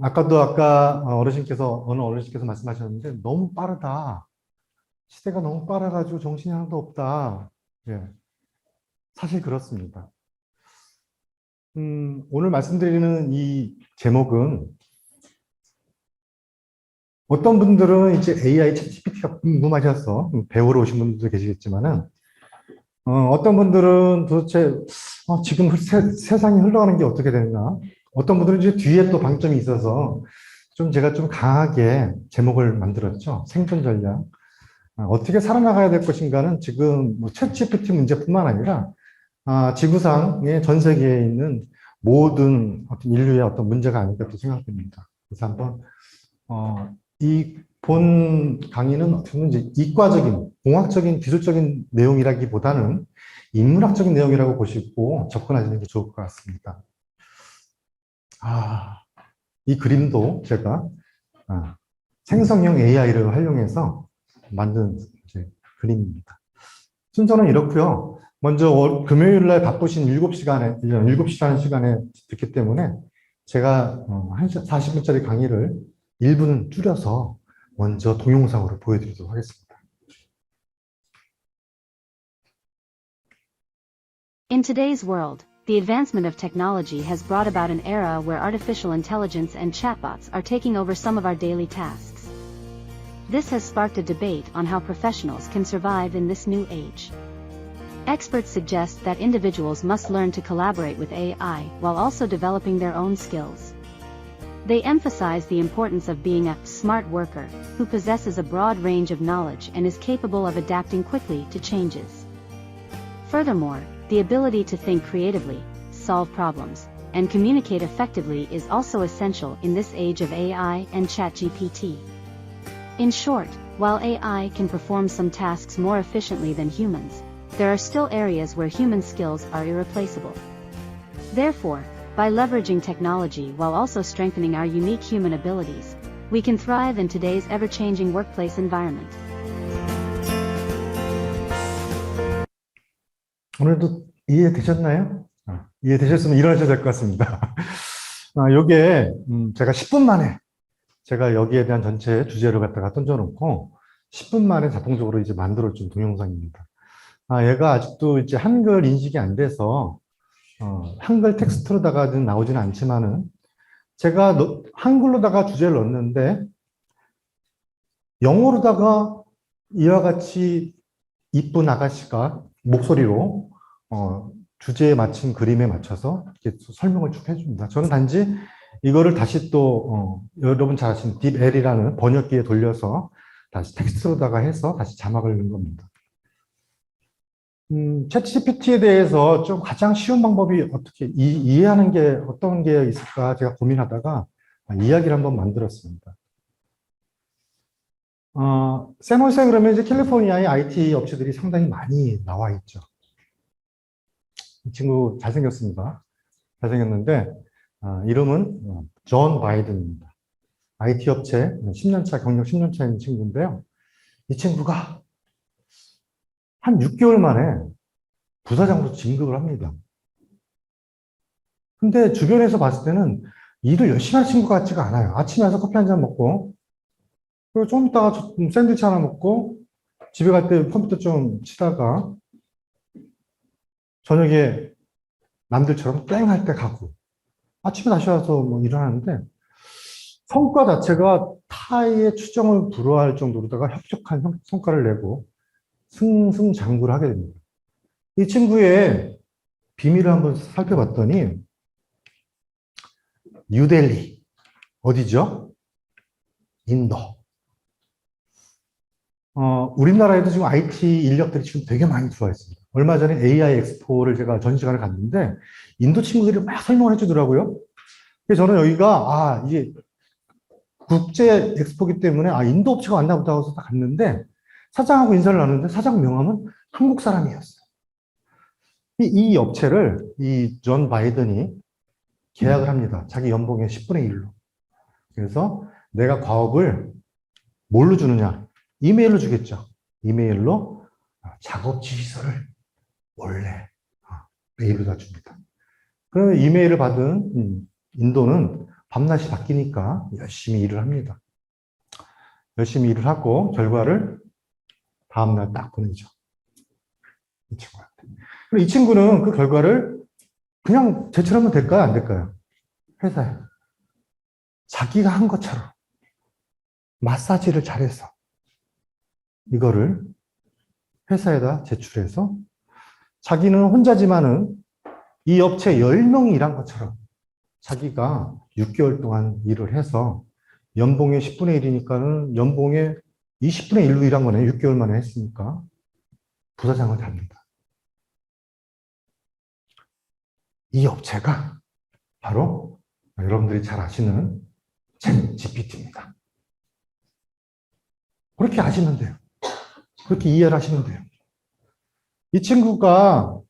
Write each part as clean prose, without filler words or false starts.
아까 어느 어르신께서 말씀하셨는데, 너무 빠르다. 시대가 너무 빨라가지고 정신이 하나도 없다. 예, 사실 그렇습니다. 오늘 말씀드리는 이 제목은 어떤 분들은 이제 AI 챗GPT가 궁금하셔서 배우러 오신 분들도 계시겠지만은, 어떤 분들은 도대체 지금 세상이 흘러가는 게 어떻게 됐나? 어떤 분들은 이제 뒤에 또 방점이 있어서 제가 좀 강하게 제목을 만들었죠. 생존 전략. 어떻게 살아나가야 될 것인가는 지금 뭐 챗GPT 문제뿐만 아니라 지구상의 전 세계에 있는 모든 어떤 인류의 어떤 문제가 아닐까 또 생각됩니다. 그래서 한번 이 본 강의는 저는 이제 이과적인, 공학적인, 기술적인 내용이라기보다는 인문학적인 내용이라고 보시고 접근하시는 게 좋을 것 같습니다. 이 그림도 제가 생성형 AI를 활용해서 만든 이제 그림입니다. 순서는 이렇고요. 먼저 금요일 날 바쁘신 7시간 시간에 듣기 때문에 제가 40분짜리 강의를 1분 줄여서 먼저 동영상으로 보여드리도록 하겠습니다. In today's world, the advancement of technology has brought about an era where artificial intelligence and chatbots are taking over some of our daily tasks. This has sparked a debate on how professionals can survive in this new age. Experts suggest that individuals must learn to collaborate with AI while also developing their own skills. They emphasize the importance of being a smart worker who possesses a broad range of knowledge and is capable of adapting quickly to changes. Furthermore, the ability to think creatively, solve problems, and communicate effectively is also essential in this age of AI and ChatGPT. In short, while AI can perform some tasks more efficiently than humans, there are still areas where human skills are irreplaceable. Therefore, by leveraging technology while also strengthening our unique human abilities, we can thrive in today's ever-changing workplace environment. 오늘도 이해되셨나요? 이해되셨으면 일어나셔야 될 것 같습니다. 요게 제가 10분 만에 제가 여기에 대한 전체 주제를 갖다가 던져놓고 10분 만에 자동적으로 이제 만들어준 동영상입니다. 얘가 아직도 이제 한글 인식이 안 돼서 한글 텍스트로다가는 나오지는 않지만은 제가 한글로다가 주제를 넣었는데 영어로다가 이와 같이 이쁜 아가씨가 목소리로 주제에 맞춘 그림에 맞춰서 이렇게 설명을 쭉 해줍니다. 저는 단지 이거를 다시 또 여러분 잘 아시는 딥L이라는 번역기에 돌려서 다시 텍스트로다가 해서 다시 자막을 넣은 겁니다. 챗GPT에 대해서 좀 가장 쉬운 방법이 어떻게 이해하는 게 어떤 게 있을까 제가 고민하다가 이야기를 한번 만들었습니다. 샌호세 그러면 이제 캘리포니아의 IT 업체들이 상당히 많이 나와 있죠. 이 친구 잘생겼습니다. 잘생겼는데 이름은 존 바이든입니다. IT 업체 10년차 경력 10년차 있는 친구인데요. 이 친구가 한 6개월 만에 부사장으로 진급을 합니다. 근데 주변에서 봤을 때는 일을 열심히 할 친구 같지가 않아요. 아침에 와서 커피 한 잔 먹고, 그리고 좀 이따가 샌드위치 하나 먹고, 집에 갈 때 컴퓨터 좀 치다가, 저녁에 남들처럼 땡 할 때 가고, 아침에 다시 와서 뭐 일하는데, 성과 자체가 타의의 추정을 불허할 정도로다가 혁혁한 성과를 내고, 승승장구를 하게 됩니다. 이 친구의 비밀을 한번 살펴봤더니 뉴델리 어디죠? 인도. 우리나라에도 지금 IT 인력들이 지금 되게 많이 들어와 있습니다. 얼마 전에 AI 엑스포를 제가 전시관을 갔는데 인도 친구들이 막 설명을 해주더라고요. 그래서 저는 여기가 이게 국제 엑스포기 때문에 인도 업체가 왔나 보다 해서 갔는데 사장하고 인사를 나눴는데 사장 명함은 한국 사람이었어요. 이 업체를 이 존 바이든이 계약을 합니다. 자기 연봉의 10분의 1로. 그래서 내가 과업을 뭘로 주느냐? 이메일로 주겠죠. 이메일로 작업 지시서를 원래 메일로 다 줍니다. 그 이메일을 받은 인도는 밤낮이 바뀌니까 열심히 일을 합니다. 열심히 일을 하고 결과를 다음날 딱 보내죠. 이 친구한테. 그리고 이 친구는 그 결과를 그냥 제출하면 될까요? 안 될까요? 회사에. 자기가 한 것처럼 마사지를 잘해서 이거를 회사에다 제출해서 자기는 혼자지만은 이 업체 10명이 일한 것처럼 자기가 6개월 동안 일을 해서 연봉의 10분의 1이니까는 연봉의 20분의 1로 일한 거네. 6개월 만에 했으니까. 부사장을 답니다. 이 업체가 바로 여러분들이 잘 아시는 챗 GPT입니다. 그렇게 아시면 돼요. 그렇게 이해를 하시면 돼요. 이 친구가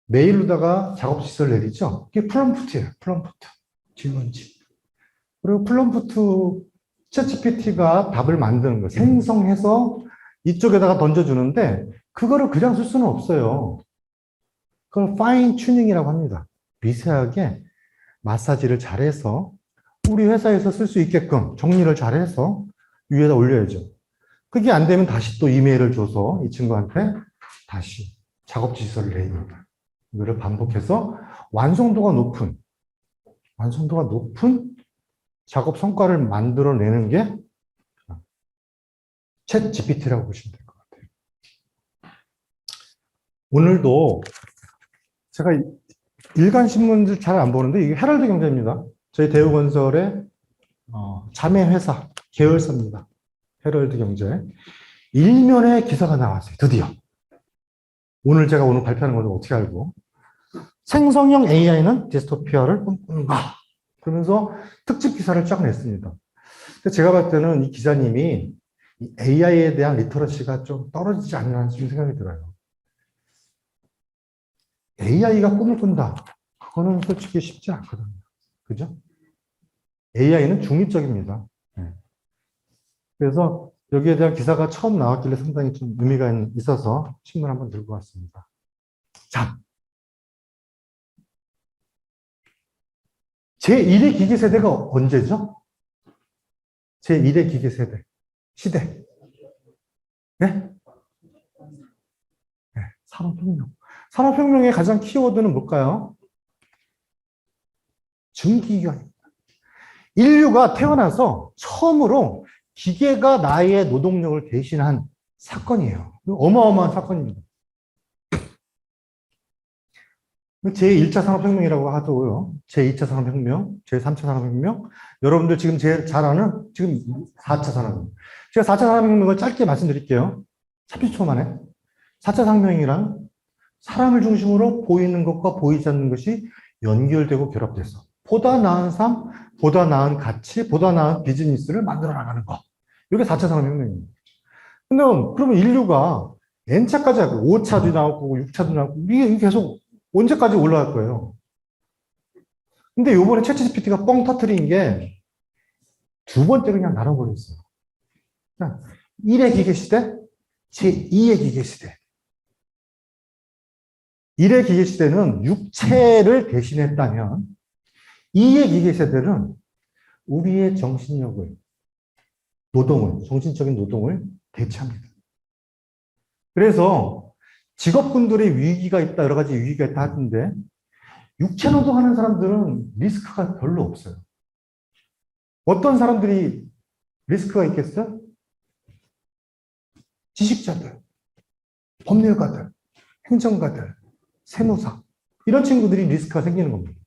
메일로다가 작업 지시를 내리죠. 그게 프롬프트예요. 프롬프트. 질문지. 그리고 프롬프트 챗 GPT가 답을 만드는 거, 생성해서 이쪽에다가 던져주는데 그거를 그냥 쓸 수는 없어요. 그걸 파인 튜닝이라고 합니다. 미세하게 마사지를 잘해서 우리 회사에서 쓸 수 있게끔 정리를 잘해서 위에다 올려야죠. 그게 안 되면 다시 또 이메일을 줘서 이 친구한테 다시 작업 지시서를 내립니다. 이거를 반복해서 완성도가 높은 작업 성과를 만들어내는 게 챗 GPT라고 보시면 될 것 같아요. 오늘도 제가 일간 신문들 잘 안 보는데 이게 헤럴드 경제입니다. 저희 대우건설의 자매 회사 계열사입니다. 헤럴드 경제. 일면에 기사가 나왔어요. 드디어. 오늘 발표하는 걸 어떻게 알고. 생성형 AI는 디스토피아를 꿈꾸는가? 그러면서 특집 기사를 쫙 냈습니다. 제가 봤을 때는 이 기자님이 AI에 대한 리터러시가 좀 떨어지지 않나 생각이 들어요. AI가 꿈을 꾼다. 그거는 솔직히 쉽지 않거든요. 그죠? AI는 중립적입니다. 그래서 여기에 대한 기사가 처음 나왔길래 상당히 좀 의미가 있어서 신문 한번 들고 왔습니다. 자. 제1의 기계 세대가 언제죠? 제1의 기계 세대. 시대. 네? 네, 산업혁명. 산업혁명의 가장 키워드는 뭘까요? 증기기관입니다. 인류가 태어나서 처음으로 기계가 나의 노동력을 대신한 사건이에요. 어마어마한 사건입니다. 제1차 산업혁명이라고 하더고요. 제2차 산업혁명, 제3차 산업혁명. 여러분들 지금 제일 잘 아는 지금 4차 산업혁명. 제가 4차 산업혁명을 짧게 말씀드릴게요. 30초 만에. 4차 산업혁명이란 사람을 중심으로 보이는 것과 보이지 않는 것이 연결되고 결합돼서 보다 나은 삶, 보다 나은 가치, 보다 나은 비즈니스를 만들어 나가는 것. 이게 4차 산업혁명입니다. 근데 그러면 인류가 N차까지 하고 5차도 나오고 6차도 나오고 이게 계속 언제까지 올라갈 거예요? 근데 요번에 챗GPT가 뻥 터트린 게 두 번째 그냥 나눠버렸어요. 1의 기계시대, 제2의 기계시대. 1의 기계시대는 육체를 대신했다면 2의 기계세대는 우리의 정신력을, 정신적인 노동을 대체합니다. 그래서 직업군들의 위기가 있다, 여러 가지 위기가 있다 하던데, 육체 노동하는 사람들은 리스크가 별로 없어요. 어떤 사람들이 리스크가 있겠어요? 지식자들, 법률가들, 행정가들, 세무사, 이런 친구들이 리스크가 생기는 겁니다.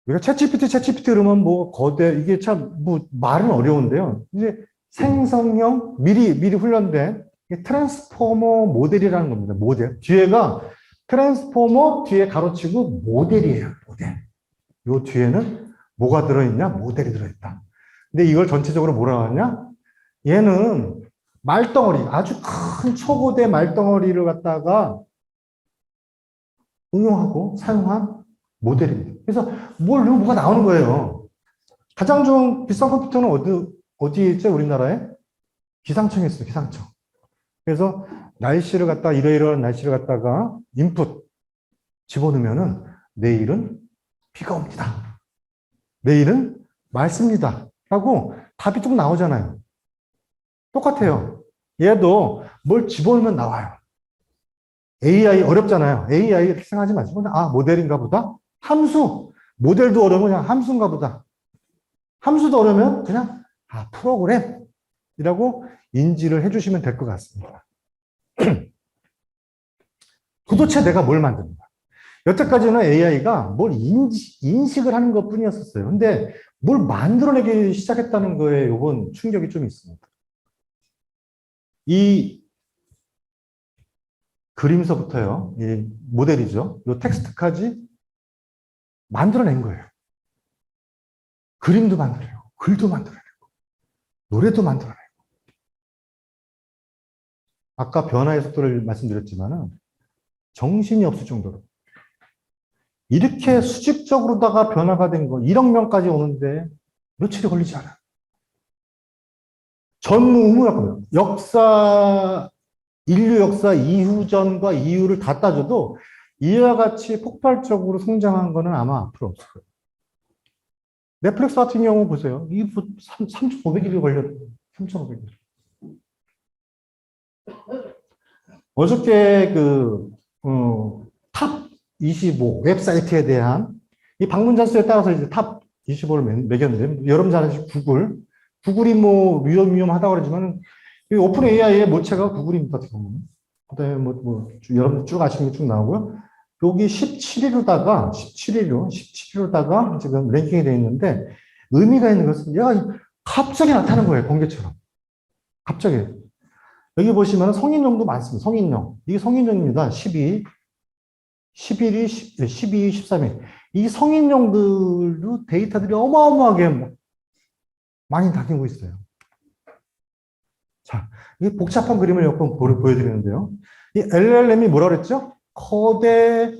우리가 챗GPT 그러면 뭐 거대, 이게 참 뭐 말은 어려운데요. 이제 생성형, 미리 훈련된 트랜스포머 모델이라는 겁니다. 모델. 뒤에가 트랜스포머 뒤에 가로치고 모델이에요. 모델. 요 뒤에는 뭐가 들어있냐? 모델이 들어있다. 근데 이걸 전체적으로 뭐라 하냐? 얘는 말덩어리, 아주 큰 초고대 말덩어리를 갖다가 응용하고 사용한 모델입니다. 그래서 뭐가 나오는 거예요. 가장 좀 비싼 컴퓨터는 어디에 있죠? 우리나라에? 기상청에 있어요. 기상청. 그래서 날씨를 갖다가 이러이러한 날씨를 갖다가 인풋 집어넣으면은 내일은 비가 옵니다. 내일은 맑습니다. 라고 답이 쭉 나오잖아요. 똑같아요. 얘도 뭘 집어넣으면 나와요. AI 어렵잖아요. AI 이렇게 생각하지 마시고, 아, 모델인가 보다? 함수. 모델도 어려우면 그냥 함수인가 보다. 함수도 어려우면 그냥, 아, 프로그램이라고 인지를 해주시면 될 것 같습니다. 도대체 내가 뭘 만드는가? 여태까지는 AI가 뭘 인식을 하는 것 뿐이었었어요. 근데 뭘 만들어내기 시작했다는 거에 이번 충격이 좀 있습니다. 이 그림서부터요, 이 모델이죠. 이 텍스트까지 만들어낸 거예요. 그림도 만들어요. 글도 만들어내고, 노래도 만들어내고. 아까 변화의 속도를 말씀드렸지만은 정신이 없을 정도로. 이렇게 수직적으로다가 변화가 된 거, 1억 명까지 오는데 며칠이 걸리지 않아. 전무후무였거든요. 인류 역사 이후전과 이후를 다 따져도 이와 같이 폭발적으로 성장한 거는 아마 앞으로 없을 거예요. 넷플릭스 같은 경우 보세요. 이게 3,500일이 걸렸어요. 3,500일. 어저께 탑 25 웹사이트에 대한 이 방문자 수에 따라서 이제 탑 25를 매겼는데, 여러분 잘 아시죠? 구글이 뭐 위험하다고 그러지만, 이 오픈 AI의 모체가 구글입니다. 그 다음에 여러분 쭉 아시는 게 쭉 나오고요. 여기 17위로다가 지금 랭킹이 되어 있는데, 의미가 있는 것은 얘가 갑자기 나타난 거예요. 번개처럼. 갑자기. 여기 보시면 성인용도 많습니다. 성인용. 이게 성인용입니다. 11위, 12위, 13위. 이 성인용들도 데이터들이 어마어마하게 많이 다니고 있어요. 자, 이 복잡한 그림을 몇 번 보여드리는데요. 이 LLM이 뭐라 그랬죠? 거대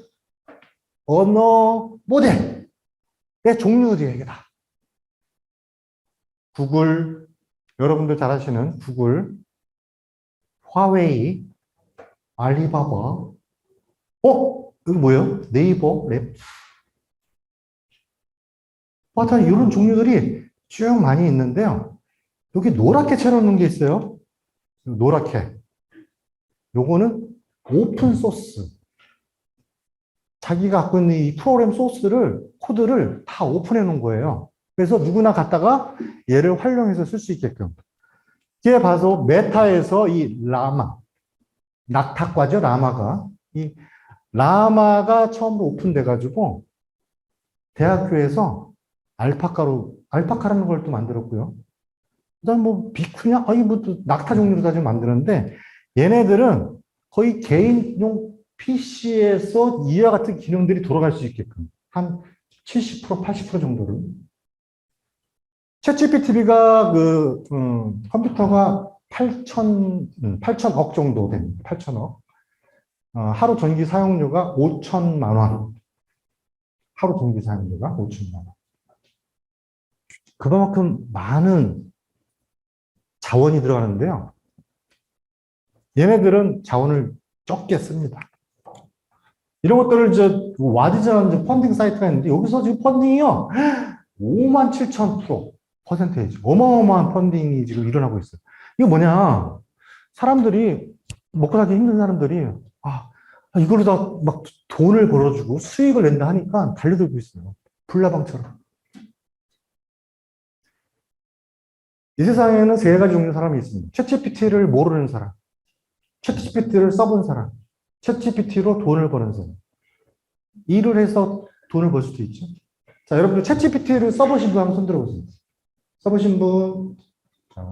언어 모델의 종류들이에요, 이게 다. 구글, 여러분들 잘 아시는 구글, 화웨이, 알리바바, 이거 뭐예요? 네이버, 랩. 하여튼 이런 종류들이 쭉 많이 있는데요. 여기 노랗게 채워놓는 게 있어요. 노랗게. 요거는 오픈 소스. 자기가 갖고 있는 이 프로그램 코드를 다 오픈해 놓은 거예요. 그래서 누구나 갖다가 얘를 활용해서 쓸 수 있게끔. 이게 봐서 메타에서 이 낙타과죠, 이 라마가 처음으로 오픈돼가지고 대학교에서 알파카라는 걸 또 만들었고요. 그 다음 비쿠냐? 또 낙타 종류로 다 좀 만드는데, 얘네들은 거의 개인용 PC에서 이와 같은 기능들이 돌아갈 수 있게끔 한 70%, 80% 정도를. 챗GPT가 컴퓨터가 8천억 정도 됩니다. 8천억. 하루 전기 사용료가 5천만 원. 하루 전기 사용료가 5천만 원. 그만큼 많은 자원이 들어가는데요. 얘네들은 자원을 적게 씁니다. 이런 것들을 와디즈라는 펀딩 사이트가 있는데, 여기서 지금 펀딩이요, 5만 7천 퍼센테이지. 어마어마한 펀딩이 지금 일어나고 있어요. 이거 뭐냐? 사람들이, 먹고 살기 힘든 사람들이, 이걸로 다 막 돈을 벌어주고 수익을 낸다 하니까 달려들고 있어요. 불나방처럼. 이 세상에는 세 가지 종류의 사람이 있습니다. 챗GPT를 모르는 사람, 챗GPT를 써본 사람, 챗GPT로 돈을 버는 사람. 일을 해서 돈을 벌 수도 있죠. 자, 여러분들 챗GPT를 써보신 분 한번 손 들어보세요. 써보신 분, 자,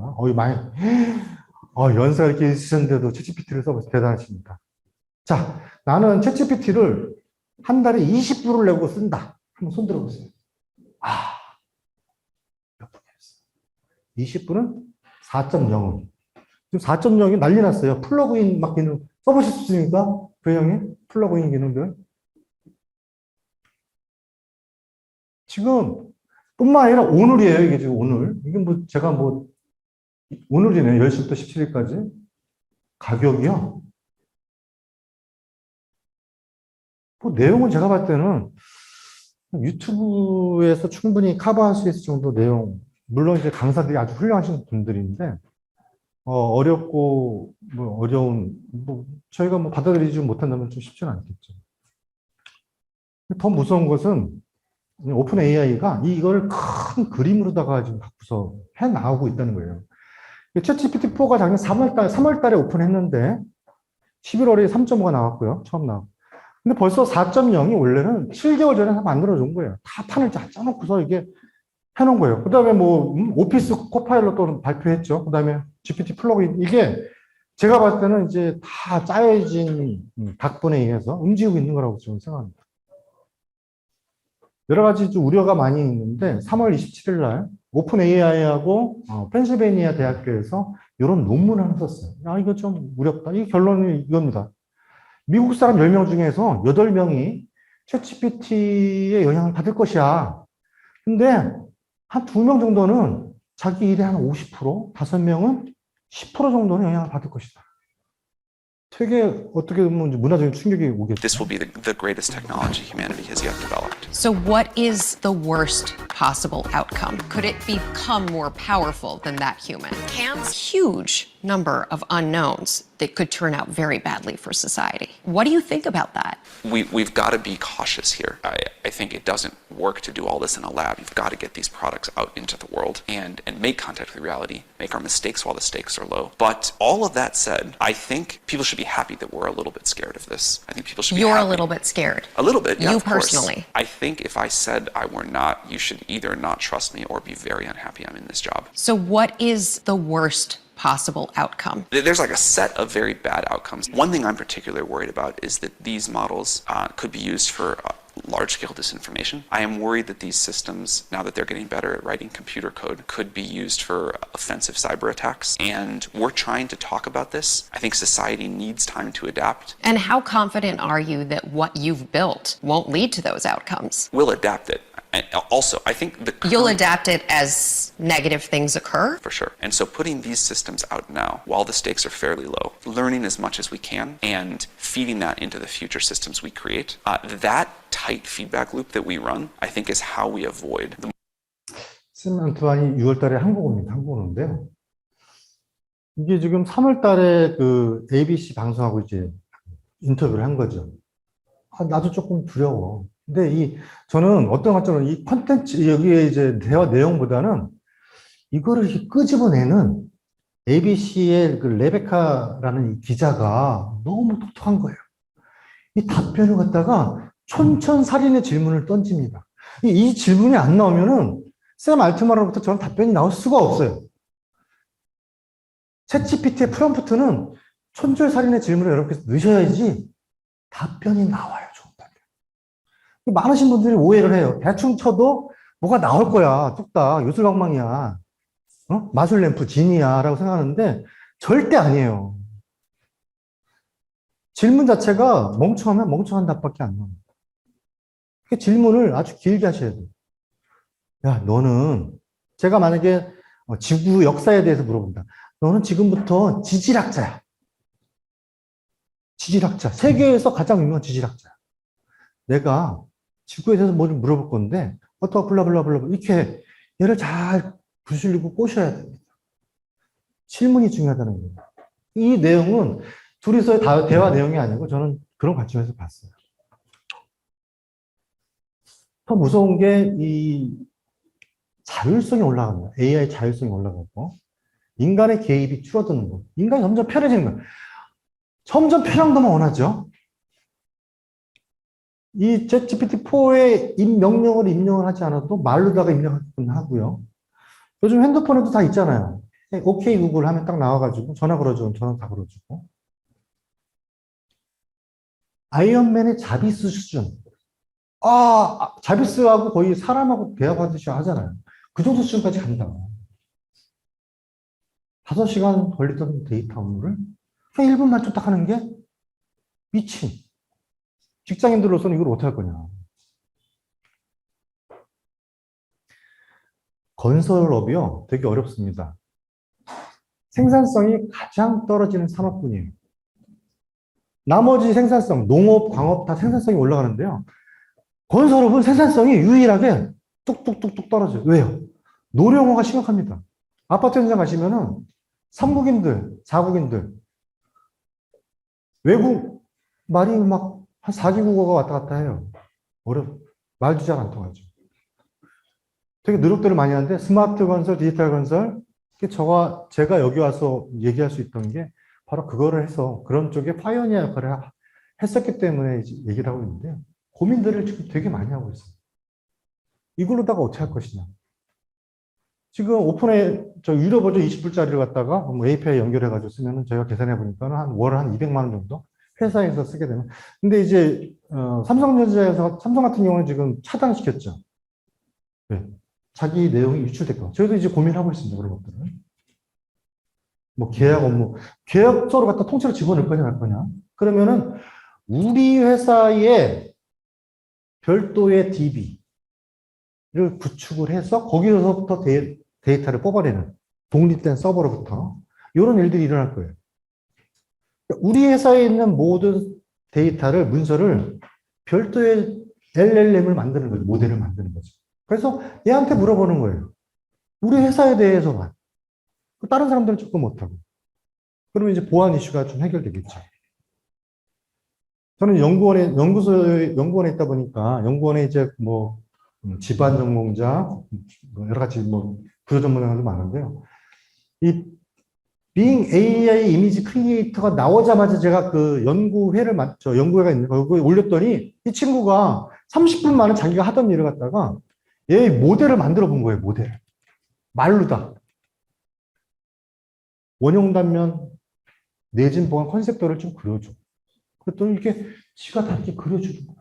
연세가 이렇게 있으셨는데도 챗GPT를 써보세요. 대단하십니다. 자, 나는 챗GPT를 한 달에 20불을 내고 쓴다. 한번 손 들어보세요. 몇 분이었어요? 20불은 4.0원. 지금 4.0이 난리 났어요. 플러그인 막 기능 써보실 수 있습니까? 그 형이? 플러그인 기능들. 지금 뿐만 아니라 오늘이에요. 이게 지금 오늘. 이게 제가 오늘이네. 10시부터 17일까지. 가격이요. 내용은 제가 봤을 때는 유튜브에서 충분히 커버할 수 있을 정도 내용, 물론 이제 강사들이 아주 훌륭하신 분들인데, 어렵고, 뭐, 어려운, 뭐, 저희가 뭐 받아들이지 못한다면 좀 쉽지는 않겠죠. 더 무서운 것은 오픈 AI가 이걸 큰 그림으로다가 지금 갖고서 해 나오고 있다는 거예요. 챗GPT-4가 작년 3월 달에 오픈했는데, 11월에 3.5가 나왔고요. 처음 나왔고. 근데 벌써 4.0이 원래는 7개월 전에 다 만들어준 거예요. 다 판을 다 짜놓고서 이게 해놓은 거예요. 그 다음에 뭐, 오피스 코파일럿도 발표했죠. 그 다음에 GPT 플러그인. 이게 제가 봤을 때는 이제 다 짜여진 각본에 의해서 움직이고 있는 거라고 저는 생각합니다. 여러 가지 좀 우려가 많이 있는데, 3월 27일 날 오픈 AI하고 펜실베이니아 대학교에서 이런 논문을 하나 썼어요. 야, 이거 좀 무렵다. 이 결론이 이겁니다. 미국 사람 10명 중에서 8명이 챗GPT의 영향을 받을 것이야. 근데 한 2명 정도는 자기 일의 한 50%, 5명은 10% 정도는 영향을 받을 것이다. 되게 어떻게 보면 문화적인 충격이 오겠죠. This will be the greatest technology humanity has yet developed. So what is the worst possible outcome? Could it become more powerful than that human? Cam's huge number of unknowns that could turn out very badly for society. What do you think about that? We've got to be cautious here. I think it doesn't work to do all this in a lab. You've got to get these products out into the world and make contact with reality, make our mistakes while the stakes are low. But all of that said, I think people should be happy that we're a little bit scared of this. I think people should be You're happy. a little bit scared. A little bit, yeah, You of course. personally. I think if I said I were not, you should either not trust me or be very unhappy I'm in this job. So what is the worst possible outcome? There's like a set of very bad outcomes. One thing I'm particularly worried about is that these models could be used for large-scale disinformation. I am worried that these systems, now that they're getting better at writing computer code, could be used for offensive cyber attacks. And we're trying to talk about this. I think society needs time to adapt. And how confident are you that what you've built won't lead to those outcomes? We'll adapt it. And also, I think the You'll current- adapt it as negative things occur? For sure. And so putting these systems out now, while the stakes are fairly low, learning as much as we can and feeding that into the future systems we create, that tight feedback loop that we run, I think is how we avoid the 샘 안투안이 6월 달에 한국 옵니다. 한국 오는데요. 이게 지금 3월 달에 그 ABC 방송하고 이제 인터뷰를 한 거죠. 나도 조금 두려워. 근데 저는 어떤 관점으로 이 컨텐츠, 여기에 이제 대화 내용보다는 이거를 이렇게 끄집어내는 ABC의 그 레베카라는 이 기자가 너무 똑똑한 거예요. 이 답변을 갖다가 촌철살인의 질문을 던집니다. 이 질문이 안 나오면은 샘 알트만으로부터 저는 답변이 나올 수가 없어요. 챗GPT의 프롬프트는 촌철살인의 질문을 여러분께서 넣으셔야지 답변이 나와요. 좋은 답변. 많으신 분들이 오해를 해요. 대충 쳐도 뭐가 나올 거야. 뚝딱 요술방망이야. 마술램프 진이야 라고 생각하는데 절대 아니에요. 질문 자체가 멍청하면 멍청한 답밖에 안 나옵니다. 그 질문을 아주 길게 하셔야 돼요. 야, 너는, 제가 만약에 지구 역사에 대해서 물어본다. 너는 지금부터 지질학자야. 지질학자. 세계에서 가장 유명한 지질학자야. 내가 지구에 대해서 뭘 물어볼 건데, 블라블라블라, 이렇게 얘를 잘 부술리고 꼬셔야 됩니다. 질문이 중요하다는 거예요. 이 내용은 둘이서의 대화 내용이 아니고 저는 그런 관점에서 봤어요. 더 무서운 게 이 자율성이 올라갑니다. AI 자율성이 올라가고 인간의 개입이 줄어드는 거. 인간이 점점 편해지는 거예요. 점점 편향도만 원하죠. 이 GPT-4에 명령을 입력을 하지 않아도 말로다가 입력하고요. 요즘 핸드폰에도 다 있잖아요. 오케이 구글 하면 딱 나와가지고 전화 걸어주면 전화 다 걸어주고. 아이언맨의 자비스 수준. 자비스하고 거의 사람하고 대화하듯이 하잖아요. 그 정도 수준까지 간다. 5시간 걸리던 데이터 업무를 그냥 1분만 뚝딱 하는 게 미친. 직장인들로서는 이걸 어떻게 할 거냐. 건설업이요, 되게 어렵습니다. 생산성이 가장 떨어지는 산업군이에요. 나머지 생산성, 농업, 광업 다 생산성이 올라가는데요. 건설업은 생산성이 유일하게 뚝뚝뚝뚝 떨어져요. 왜요? 노령화가 심각합니다. 아파트 현장 가시면은 3국인들, 4국인들, 외국 말이 막 한 4기 국어가 왔다 갔다 해요. 말도 잘 안 통하죠. 되게 노력들을 많이 하는데 스마트 건설, 디지털 건설, 제가 여기 와서 얘기할 수 있던 게 바로 그거를 해서 그런 쪽에 파이오니어 역할을 했었기 때문에 이제 얘기를 하고 있는데요. 고민들을 지금 되게 많이 하고 있어요. 이걸로다가 어떻게 할 것이냐. 지금 오픈에 저 유료 버전 20불짜리를 갖다가 뭐 API 연결해가지고 쓰면은 저희가 계산해 보니까 월 200만 원 정도 회사에서 쓰게 되면. 근데 이제 삼성전자에서 삼성 같은 경우는 지금 차단시켰죠. 네. 자기 내용이 유출될까. 저희도 이제 고민하고 있습니다. 그런 것들을. 뭐 계약 업무, 계약서를 갖다 통째로 집어넣을 거냐 말 거냐. 그러면은 우리 회사의 별도의 DB를 구축을 해서 거기서부터 데이터를 뽑아내는 독립된 서버로부터 이런 일들이 일어날 거예요. 우리 회사에 있는 모든 데이터를, 문서를 별도의 LLM을 만드는 거죠. 모델을 만드는 거죠. 그래서 얘한테 물어보는 거예요. 우리 회사에 대해서만. 다른 사람들은 조금 못하고. 그러면 이제 보안 이슈가 좀 해결되겠죠. 저는 연구원에 있다 보니까, 연구원에 이제 뭐, 집안 전공자, 여러 가지 뭐, 부서 전문가도 많은데요. 이 Bing AI 이미지 크리에이터가 나오자마자 제가 그 연구회가 있는 거기에 올렸더니 이 친구가 30분 만에 자기가 하던 일을 갖다가 얘 모델을 만들어 본 거예요, 모델을. 말로다. 원형 단면, 내진 보안 컨셉도를 좀 그려줘. 그랬더니 이렇게 지가 다 이렇게 그려주는 거예요.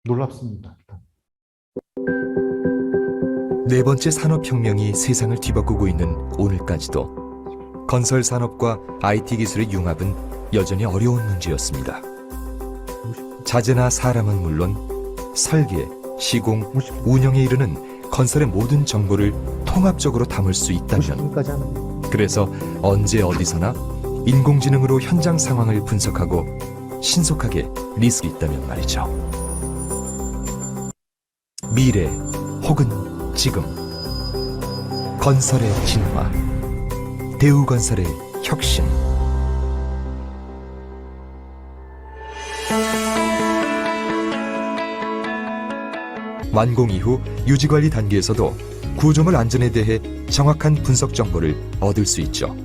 놀랍습니다. 일단. 네 번째 산업혁명이 세상을 뒤바꾸고 있는 오늘까지도 건설 산업과 IT 기술의 융합은 여전히 어려운 문제였습니다. 자재나 사람은 물론 설계, 시공, 운영에 이르는 건설의 모든 정보를 통합적으로 담을 수 있다면, 그래서 언제 어디서나 인공지능으로 현장 상황을 분석하고 신속하게 리스크 있다면 말이죠. 미래 혹은 지금 건설의 진화, 대우건설의 혁신. 완공 이후 유지관리 단계에서도 구조물 안전에 대해 정확한 분석 정보를 얻을 수 있죠.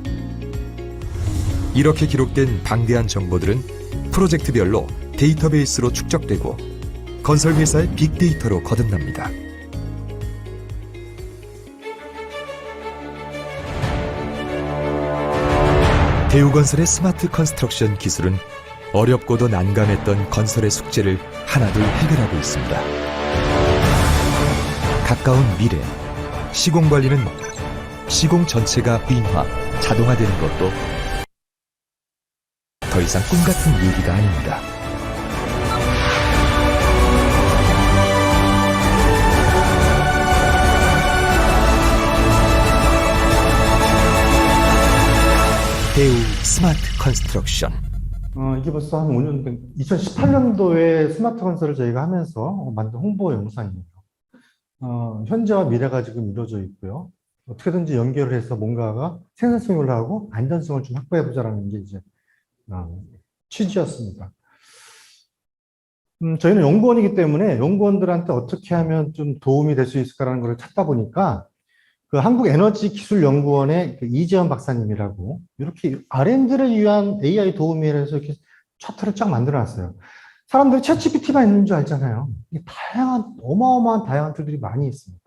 이렇게 기록된 방대한 정보들은 프로젝트별로 데이터베이스로 축적되고 건설회사의 빅데이터로 거듭납니다. 대우건설의 스마트 컨스트럭션 기술은 어렵고도 난감했던 건설의 숙제를 하나둘 해결하고 있습니다. 가까운 미래, 시공관리는 시공 전체가 휘인화, 자동화되는 것도 더 이상 꿈같은 얘기가 아닙니다. 대우 스마트 컨스트럭션. 이게 벌써 한 5년 된, 2018년도에 스마트 건설을 저희가 하면서 만든 홍보 영상이에요. 현재와 미래가 지금 이루어져 있고요. 어떻게든지 연결을 해서 뭔가가 생산성이 올라가고 안전성을 좀 확보해보자라는 게 이제 취지였습니다. 저희는 연구원이기 때문에 연구원들한테 어떻게 하면 좀 도움이 될 수 있을까라는 걸 찾다 보니까 그 한국에너지기술연구원의 그 이재현 박사님이라고 이렇게 R&D를 위한 AI 도우미에서 이렇게 차트를 쫙 만들어놨어요. 사람들이 챗GPT만 있는 줄 알잖아요. 이게 어마어마한 다양한 툴들이 많이 있습니다.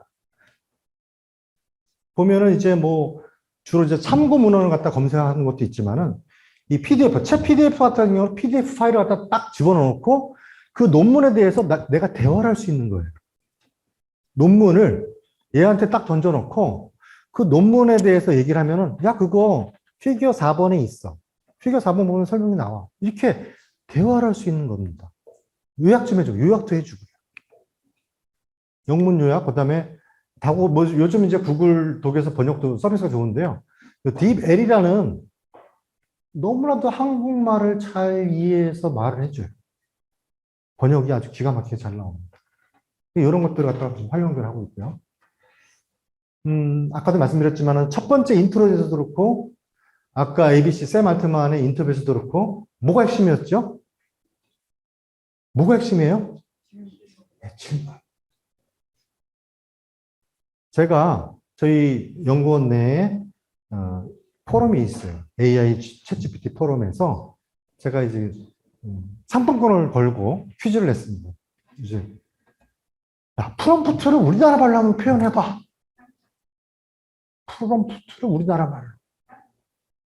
보면은 이제 뭐 주로 이제 참고 문헌을 갖다 검색하는 것도 있지만은 이 PDF, 챗 PDF 같은 경우는 PDF 파일을 갖다 딱 집어넣고 그 논문에 대해서 내가 대화를 할 수 있는 거예요. 논문을 얘한테 딱 던져놓고 그 논문에 대해서 얘기를 하면은 야 그거 피겨 4번에 있어. 피겨 4번 보면 설명이 나와. 이렇게 대화를 할 수 있는 겁니다. 요약 좀 해주고 요약도 해주고요. 영문 요약 그다음에 뭐 요즘 이제 구글 독에서 번역도 서비스가 좋은데요. 딥L이라는 너무나도 한국말을 잘 이해해서 말을 해줘요. 번역이 아주 기가 막히게 잘 나옵니다. 이런 것들을 갖다가 좀 활용을 하고 있고요. 아까도 말씀드렸지만 첫 번째 인트로에서도 그렇고 아까 ABC 샘 알트만의 인터뷰에서도 그렇고 뭐가 핵심이었죠? 뭐가 핵심이에요? 네, 질문. 제가 저희 연구원 내에 포럼이 있어요. AI 챗GPT 포럼에서 제가 이제 상품권을 걸고 퀴즈를 냈습니다. 이제 야, 프롬프트를 우리나라 말로 한번 표현해봐. 프롬프트를 우리나라 말로.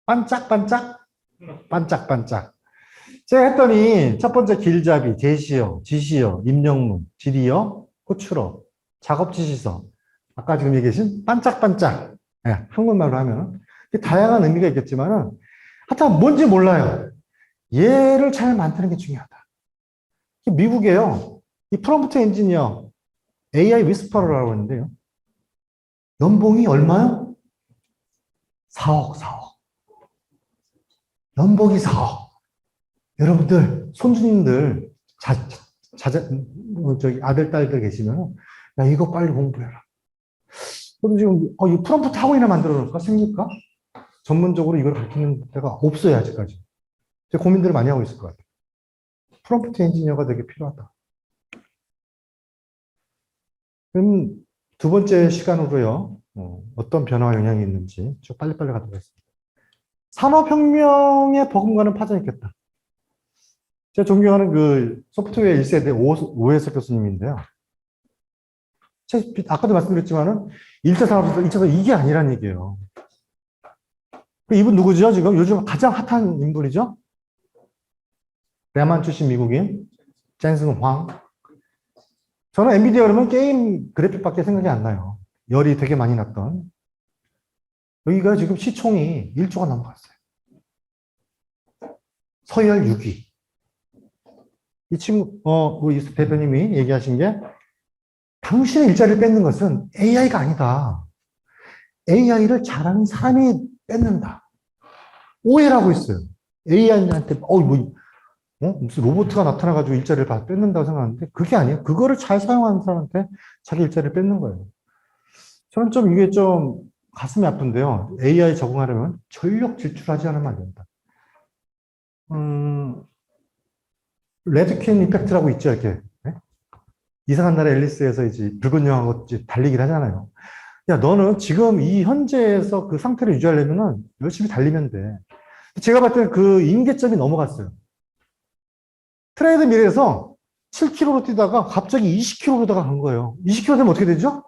반짝반짝? 반짝반짝. 제가 했더니 첫 번째 길잡이, 제시어, 지시어, 임명문, 지리어, 호출어, 작업지시서. 아까 지금 얘기하신 반짝반짝. 네, 한국말로 하면 다양한 의미가 있겠지만은 하여튼 뭔지 몰라요. 얘를 잘 만드는 게 중요하다. 미국에요. 이 프롬프트 엔지니어 AI 위스퍼러라고 하는데요. 연봉이 얼마요? 4억. 연봉이 4억. 여러분들, 손주님들, 저기 아들, 딸들 계시면, 야, 이거 빨리 공부해라. 그럼 지금, 이 프롬프트 학원이나 만들어 놓을까? 생길까? 전문적으로 이걸 가르치는 데가 없어요, 아직까지. 제가 고민들을 많이 하고 있을 것 같아요. 프롬프트 엔지니어가 되게 필요하다. 그럼 두 번째 시간으로요, 어떤 변화와 영향이 있는지 쭉 빨리빨리 가도록 하겠습니다. 산업혁명의 버금가는 파장이 있겠다. 제가 존경하는 그 소프트웨어 1세대 오해석 교수님인데요. 아까도 말씀드렸지만은 1차 산업에서 2차 산업 이게 아니란 얘기예요. 이분 누구죠? 지금 요즘 가장 핫한 인물이죠? 대만 출신 미국인 젠슨 황. 저는 엔비디아 그러면 게임 그래픽밖에 생각이 안 나요. 열이 되게 많이 났던. 여기가 지금 시총이 1조가 넘어갔어요. 서열 6위. 이 친구, 우리 대표님이 얘기하신 게 당신의 일자리를 뺏는 것은 AI가 아니다. AI를 잘하는 사람이 뺏는다. 오해를 하고 있어요. AI한테, 무슨 로봇가 나타나가지고 일자리를 뺏는다고 생각하는데 그게 아니에요. 그거를 잘 사용하는 사람한테 자기 일자리를 뺏는 거예요. 저는 좀 이게 좀 가슴이 아픈데요. AI 적응하려면 전력 질출하지 않으면 안 된다. 레드퀸 이펙트라고 있죠, 이렇게. 네? 이상한 나라 앨리스에서 이제 붉은 영하고 달리기를 하잖아요. 야, 너는 지금 이 현재에서 그 상태를 유지하려면 열심히 달리면 돼. 제가 봤을 때 그 임계점이 넘어갔어요. 트레이드 밀에서 7km로 뛰다가 갑자기 20km로다가 간 거예요. 20km 되면 어떻게 되죠?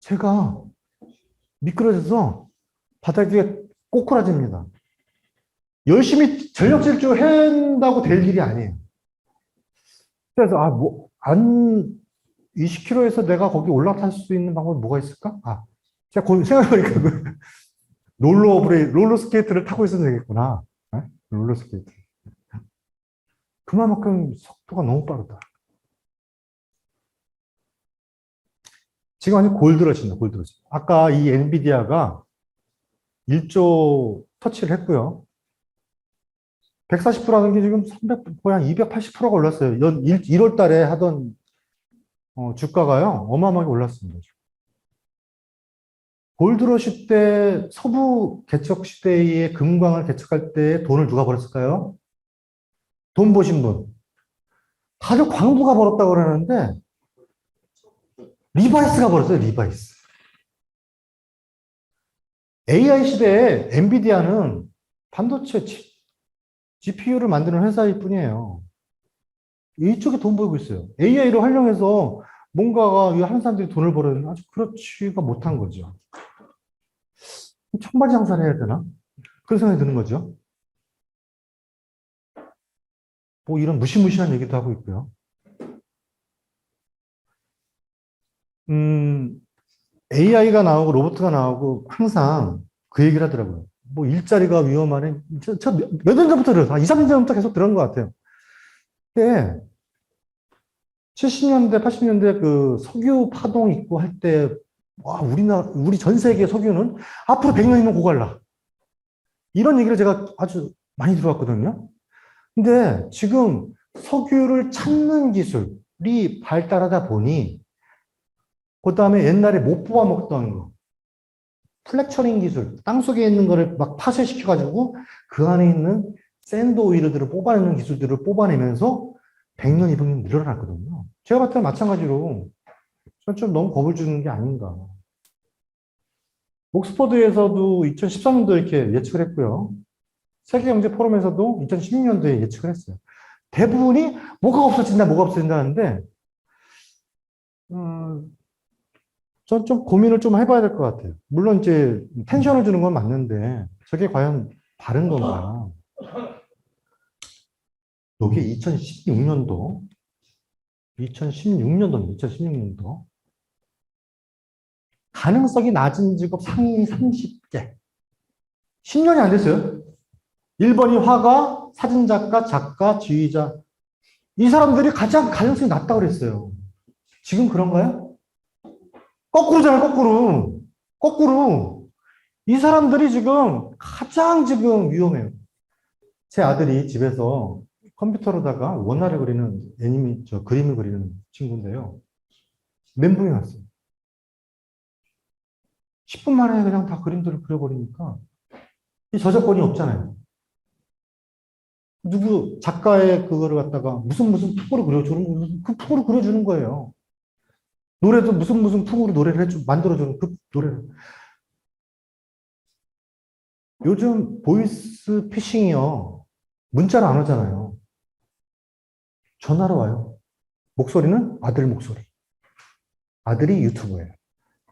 제가 미끄러져서 바닥에 꼬꾸라집니다. 열심히 전력 질주한다고 될 일이 아니에요. 그래서, 20km에서 내가 거기 올라탈 수 있는 방법이 뭐가 있을까? 제가 생각해보니까 롤러 스케이트를 타고 있어도 되겠구나. 네? 롤러 스케이트. 그만큼 속도가 너무 빠르다. 지금 완전 골드러시입니다, 골드러시. 아까 이 엔비디아가 1조 터치를 했고요. 140%라는 게 지금 거의 한 280%가 올랐어요. 1월 달에 하던 주가가요, 어마어마하게 올랐습니다. 골드러시 때 서부 개척 시대의 금광을 개척할 때 돈을 누가 벌었을까요? 돈 버신 분. 다들 광부가 벌었다고 그러는데, 리바이스가 벌었어요, 리바이스. AI 시대에 엔비디아는 반도체 GPU를 만드는 회사일 뿐이에요. 이쪽에 돈 벌고 있어요. AI를 활용해서 뭔가가 하는 사람들이 돈을 벌어야 아주 그렇지가 못한 거죠. 천만장사를 해야 되나? 그런 생각이 드는 거죠. 뭐 이런 무시무시한 얘기도 하고 있고요. AI가 나오고 로봇가 나오고 항상 그 얘기를 하더라고요. 뭐 일자리가 위험하네. 몇 년 전부터 들었어요. 2, 3년 전부터 계속 들은 것 같아요. 근데 70년대, 80년대 그 석유 파동 있고 할 때, 우리 전 세계 석유는 앞으로 100년이면 고갈라. 이런 얘기를 제가 아주 많이 들어왔거든요. 근데 지금 석유를 찾는 기술이 발달하다 보니, 그 다음에 옛날에 못 뽑아 먹던 거, 플렉처링 기술, 땅속에 있는 거를 막 파쇄시켜가지고 그 안에 있는 샌드 오일들을 뽑아내는 기술들을 뽑아내면서 100년, 200년 늘어났거든요. 제가 봤을 때 마찬가지로 저는 좀 너무 겁을 주는 게 아닌가. 옥스퍼드에서도 2013년도에 이렇게 예측을 했고요. 세계경제포럼에서도 2016년도에 예측을 했어요. 대부분이 뭐가 없어진다, 뭐가 없어진다는데, 전 좀 고민을 좀 해봐야 될 것 같아요. 물론 이제 텐션을 주는 건 맞는데, 저게 과연 바른 건가? 이게 2016년도, 2016년도, 가능성이 낮은 직업 상위 30개. 10년이 안 됐어요. 1번이 화가, 사진작가, 작가, 지휘자. 이 사람들이 가장 가능성이 낮다고 그랬어요. 지금 그런가요? 거꾸로잖아요, 거꾸로. 거꾸로. 이 사람들이 지금 가장 지금 위험해요. 제 아들이 집에서 컴퓨터로다가 원화를 그리는 그림을 그리는 친구인데요. 멘붕이 왔어요. 10분 만에 그냥 다 그림들을 그려버리니까 이 저작권이 없잖아요. 누구 작가의 그거를 갖다가 무슨 풍으로 그려주는 그 풍으로 그려주는 거예요. 노래도 무슨 풍으로 노래를 만들어주는 그 노래를. 요즘 보이스 피싱이요. 문자로 안 오잖아요. 전화로 와요. 목소리는 아들 목소리. 아들이 유튜버예요.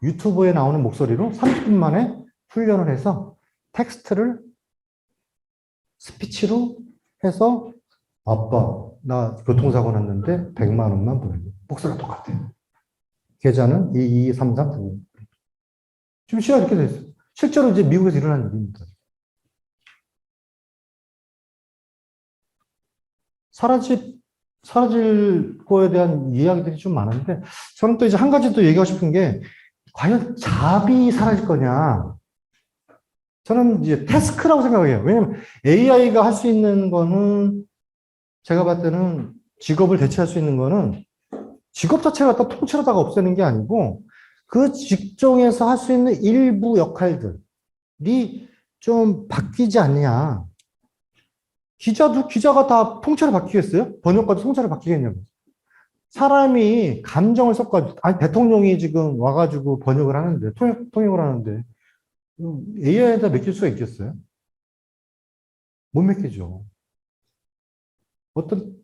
유튜브에 나오는 목소리로 30분 만에 훈련을 해서 텍스트를 스피치로 해서 아빠, 나 교통사고 났는데 100만 원만 보내줘. 목소리가 똑같아요. 계좌는 2233. 지금 시간이 이렇게 됐어요. 실제로 이제 미국에서 일어난 일입니다. 사라질 거에 대한 이야기들이 좀 많은데, 저는 또 이제 한 가지 또 얘기하고 싶은 게, 과연 잡이 사라질 거냐? 저는 이제 태스크라고 생각해요. 왜냐면 AI가 할 수 있는 거는, 제가 봤을 때는 직업을 대체할 수 있는 거는 직업 자체를 갖다 통째로다가 없애는 게 아니고, 그 직종에서 할 수 있는 일부 역할들이 좀 바뀌지 않냐. 기자가 다 통째로 바뀌겠어요? 번역가도 통째로 바뀌겠냐고. 사람이 감정을 섞어가지고, 아니, 대통령이 지금 와가지고 번역을 하는데, 통역을 하는데, AI에다 맡길 수가 있겠어요? 못 맡기죠. 어떤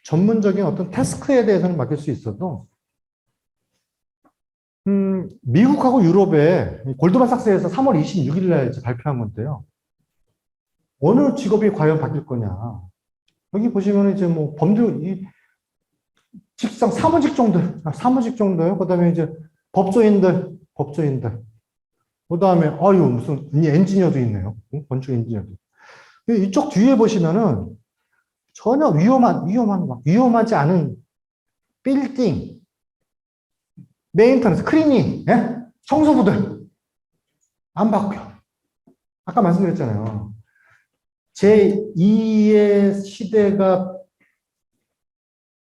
전문적인 어떤 태스크에 대해서는 맡길 수 있어도, 미국하고 유럽에 골드만삭스에서 3월 26일 날 발표한 건데요. 어느 직업이 과연 바뀔 거냐. 여기 보시면 이제 뭐 직장, 사무직종도요. 그 다음에 이제 법조인들. 그 다음에, 무슨 엔지니어도 있네요. 건축 엔지니어도. 이쪽 뒤에 보시면은 전혀 위험하지 않은 빌딩, 메인터넌스, 클리닝, 예? 청소부들 안 바뀌어. 아까 말씀드렸잖아요. 제2의 시대가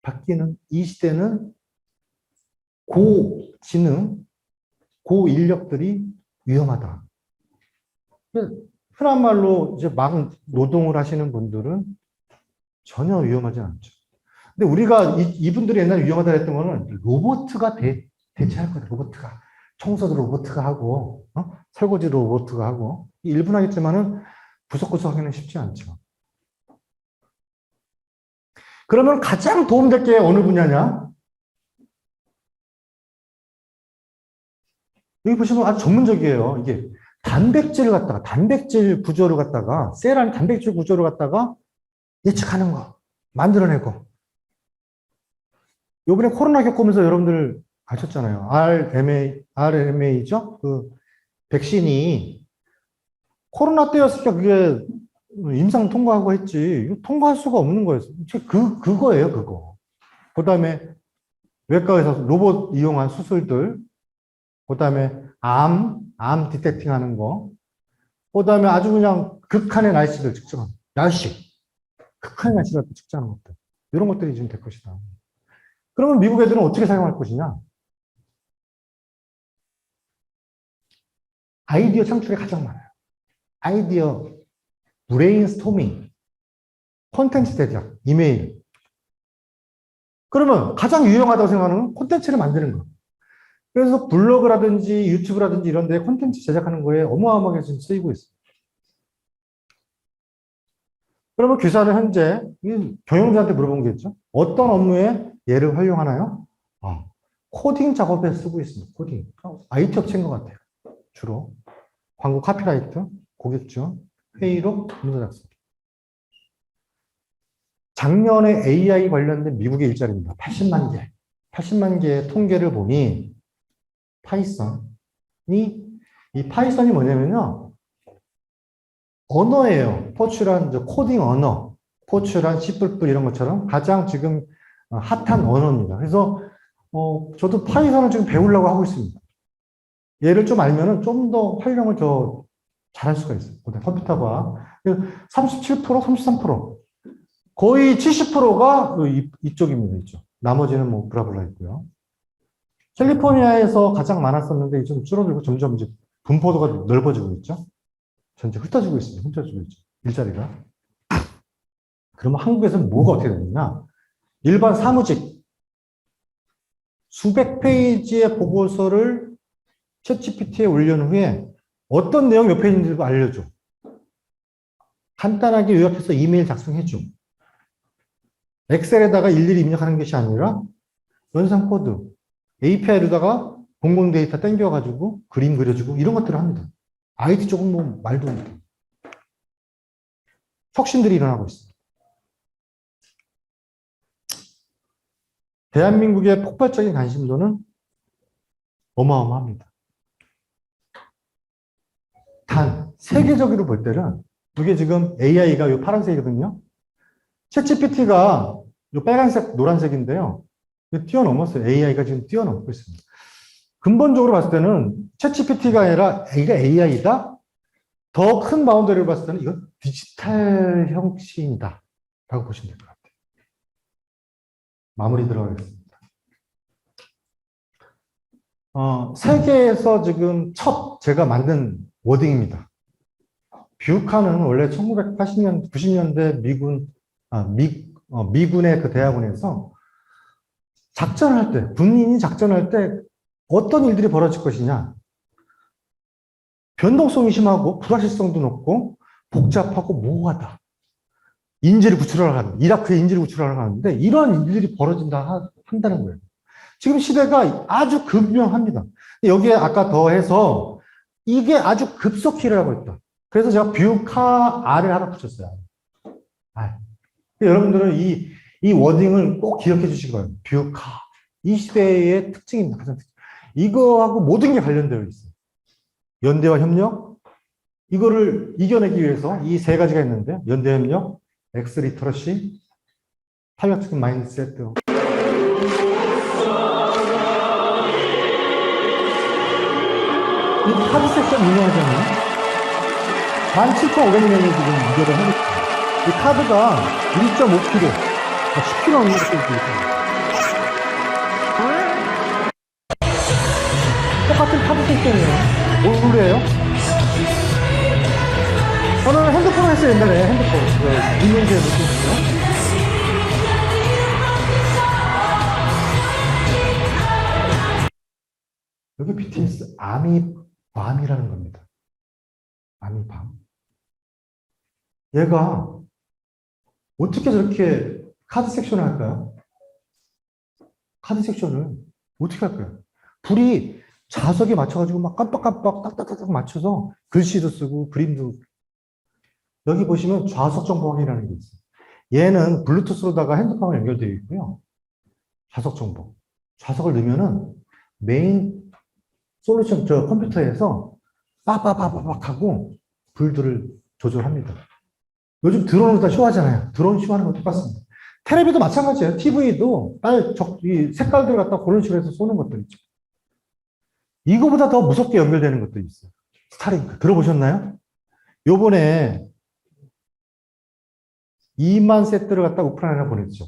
바뀌는 이 시대는 고지능, 고인력들이 위험하다. 흔한 말로 이제 막 노동을 하시는 분들은 전혀 위험하지 않죠. 근데 우리가 이분들이 옛날에 위험하다 했던 거는 로봇가 대체할 거다. 로봇가. 청소도 로봇가 하고, 설거지 로봇가 하고. 일분 하겠지만은 구석구석 하기는 쉽지 않죠. 그러면 가장 도움될 게 어느 분야냐? 여기 보시면 아주 전문적이에요. 이게 단백질 구조를 갖다가, 셀 단백질 구조를 갖다가 예측하는 거, 만들어내고. 요번에 코로나 겪으면서 여러분들 아셨잖아요. RMA죠? 그 백신이 코로나 때였으니까 그게 임상 통과하고 했지. 통과할 수가 없는 거예요. 그거예요, 그거. 그 다음에 외과에서 로봇 이용한 수술들, 그 다음에 암 디텍팅 하는 거, 그 다음에 아주 그냥 극한의 날씨들 측정하는, 날씨. 극한의 가치를 측정하는 것들. 이런 것들이 지금 될 것이다. 그러면 미국 애들은 어떻게 사용할 것이냐? 아이디어 창출이 가장 많아요. 아이디어, 브레인스토밍, 콘텐츠 제작, 이메일. 그러면 가장 유용하다고 생각하는 건 콘텐츠를 만드는 거. 그래서 블로그라든지 유튜브라든지 이런 데 콘텐츠 제작하는 거에 어마어마하게 지금 쓰이고 있어요. 그러면 교사는 현재 경영자한테 물어본 게 있죠. 어떤 업무에 얘를 활용하나요? 코딩 작업에 쓰고 있습니다. 코딩. IT 업체인 것 같아요. 주로. 광고 카피라이트, 고객지원, 회의록, 문서 작성. 작년에 AI 관련된 미국의 일자리입니다. 80만 개. 80만 개의 통계를 보니 파이썬이, 이 파이썬이 뭐냐면요. 언어예요. 포츄란 코딩 언어, 포츄란 C++ 이런 것처럼 가장 지금 핫한 언어입니다. 그래서 저도 파이썬을 지금 배우려고 하고 있습니다. 얘를 좀 알면은 좀 더 활용을 더 잘할 수가 있어요. 컴퓨터가 37%, 33%, 거의 70%가 이쪽입니다. 이쪽. 나머지는 뭐 브라블라 있고요. 캘리포니아에서 가장 많았었는데 좀 줄어들고 점점 이제 분포도가 넓어지고 있죠. 전체 흩어지고 있습니다. 흩어지고 있죠. 일자리가. 그러면 한국에서는 뭐가 어떻게 되느냐? 일반 사무직 수백 페이지의 보고서를 챗GPT에 올려놓은 후에 어떤 내용 몇 페이지인지 알려줘. 간단하게 요약해서 이메일 작성해줘. 엑셀에다가 일일이 입력하는 것이 아니라 연산 코드, API로다가 공공 데이터 땡겨가지고 그림 그려주고 이런 것들을 합니다. IT 쪽은 뭐 말도 못해. 혁신들이 일어나고 있습니다. 대한민국의 폭발적인 관심도는 어마어마합니다. 단, 세계적으로 볼 때는 이게 지금 AI가 이 파란색이거든요. 챗GPT가 이 빨간색, 노란색인데요. 뛰어넘었어요. AI가 지금 뛰어넘고 있습니다. 근본적으로 봤을 때는 챗GPT가 아니라 AI다. 더 큰 바운더리를 봤을 때는 이건 디지털 혁신이다 라고 보시면 될 것 같아요. 마무리 들어가겠습니다. 세계에서 지금 첫 제가 만든 워딩입니다. 뷰카는 원래 1980년, 90년대 미군의 그 대학원에서 작전할 때, 군인이 작전할 때 어떤 일들이 벌어질 것이냐. 변동성이 심하고 불확실성도 높고 복잡하고 모호하다. 인재를 구출하러 가는, 이라크에 인재를 구출하러 가는데 이러한 일들이 한다는 거예요. 지금 시대가 아주 급명합니다. 여기에 아까 더해서 이게 아주 급속히 일어나고 있다. 그래서 제가 뷰카R을 하나 붙였어요. 여러분들은 이 워딩을 꼭 기억해 주시기 바랍니다. 뷰카. 이 시대의 특징입니다. 가장 특징. 이거하고 모든 게 관련되어 있어요. 연대와 협력. 이거를 이겨내기 위해서 이 세 가지가 있는데, 연대 협력, 엑스 리터러시, 탄력적인 마인드셋. 이 카드 섹션 유명하잖아요. 17,500명이 지금 이겨를 하고 있어요. 이 카드가 1.5kg, 10kg 넘는 것도 있어요. 똑같은 카드 섹션이에요. 모르래요? 저는 핸드폰 했어요, 옛날에. 핸드폰. 인문제 못했어요. 여기 BTS 아미밤이라는 겁니다. 아미밤. 얘가 어떻게 저렇게 카드 섹션을 할까요? 카드 섹션을 어떻게 할까요? 불이 자석에 맞춰가지고 막 깜빡깜빡 딱딱딱 맞춰서 글씨도 쓰고 그림도. 여기 보시면 좌석 정보 확인이라는 게 있어요. 얘는 블루투스로다가 핸드폰과 연결되어 있고요. 좌석 정보. 좌석을 넣으면은 메인 솔루션 컴퓨터에서 빠빠빠빠박 하고 불들을 조절합니다. 요즘 드론으로 다 쇼하잖아요. 드론 쇼하는 거 똑같습니다. 텔레비도 마찬가지예요. TV도 이 색깔들 갖다 그런 식으로 해서 쏘는 것들 있죠. 이거보다 더 무섭게 연결되는 것도 있어요. 스타링크 들어보셨나요? 요번에 2만 세트를 갖다 우크라이나에 보냈죠.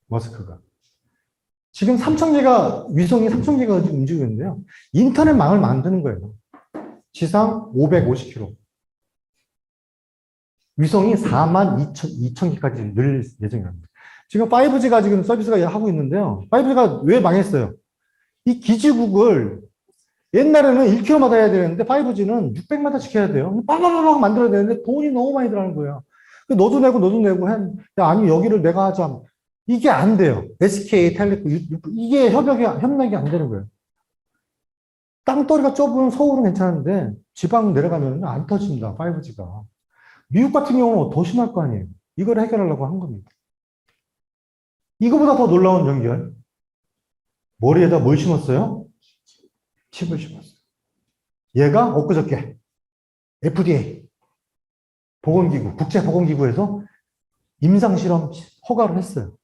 머스크가. 지금 3,000개가, 위성이 3,000개가 움직이고 있는데요. 인터넷망을 만드는 거예요. 지상 550km. 위성이 4만 2천 개까지 늘릴 예정입니다. 지금 5G가 지금 서비스가 하고 있는데요. 5G가 왜 망했어요? 이 기지국을 옛날에는 1km마다 해야 되는데 5G는 600마다씩 해야 돼요. 빵빵빵 만들어야 되는데 돈이 너무 많이 들어가는 거예요. 너도 내고 야, 아니 여기를 내가 하자. 이게 안 돼요. SK, 텔레콤, 이게 협력이 안 되는 거예요. 땅덩이가 좁은 서울은 괜찮은데 지방 내려가면 안 터집니다. 5G가. 미국 같은 경우는 더 심할 거 아니에요. 이걸 해결하려고 한 겁니다. 이거보다 더 놀라운 연결. 머리에다 뭘 심었어요? 칩을 심었어요. 얘가 엊그저께 FDA 보건기구, 국제보건기구에서 임상실험 허가를 했어요.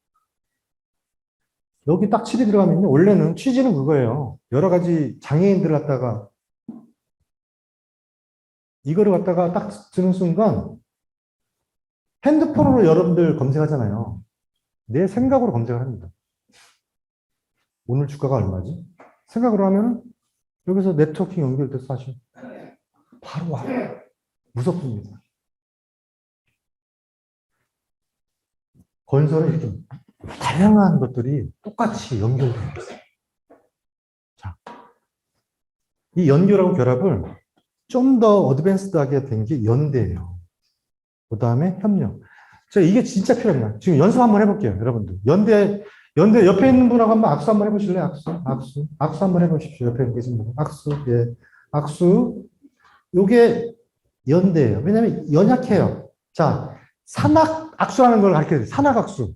여기 딱 칩이 들어가면요. 원래는 취지는 그거예요. 여러 가지 장애인들을 갖다가 이거를 갖다가 딱 드는 순간 핸드폰으로 여러분들 검색하잖아요. 내 생각으로 검색을 합니다. 오늘 주가가 얼마지? 생각으로 하면 여기서 네트워킹 연결돼서 사실 바로 와요. 무섭습니다. 건설은 이렇게 다양한 것들이 똑같이 연결되어 있어요. 자, 이 연결하고 결합을 좀 더 어드밴스드하게 된 게 연대예요. 그 다음에 협력. 이게 진짜 필요합니다. 지금 연습 한번 해볼게요, 여러분들. 연대 옆에 있는 분하고 한번 악수 한번 해보실래요? 악수 한번 해보십시오. 옆에 계신 분. 악수, 예. 악수. 요게 연대예요. 왜냐면 연약해요. 자, 산악 악수라는 걸 가르쳐요. 산악 악수.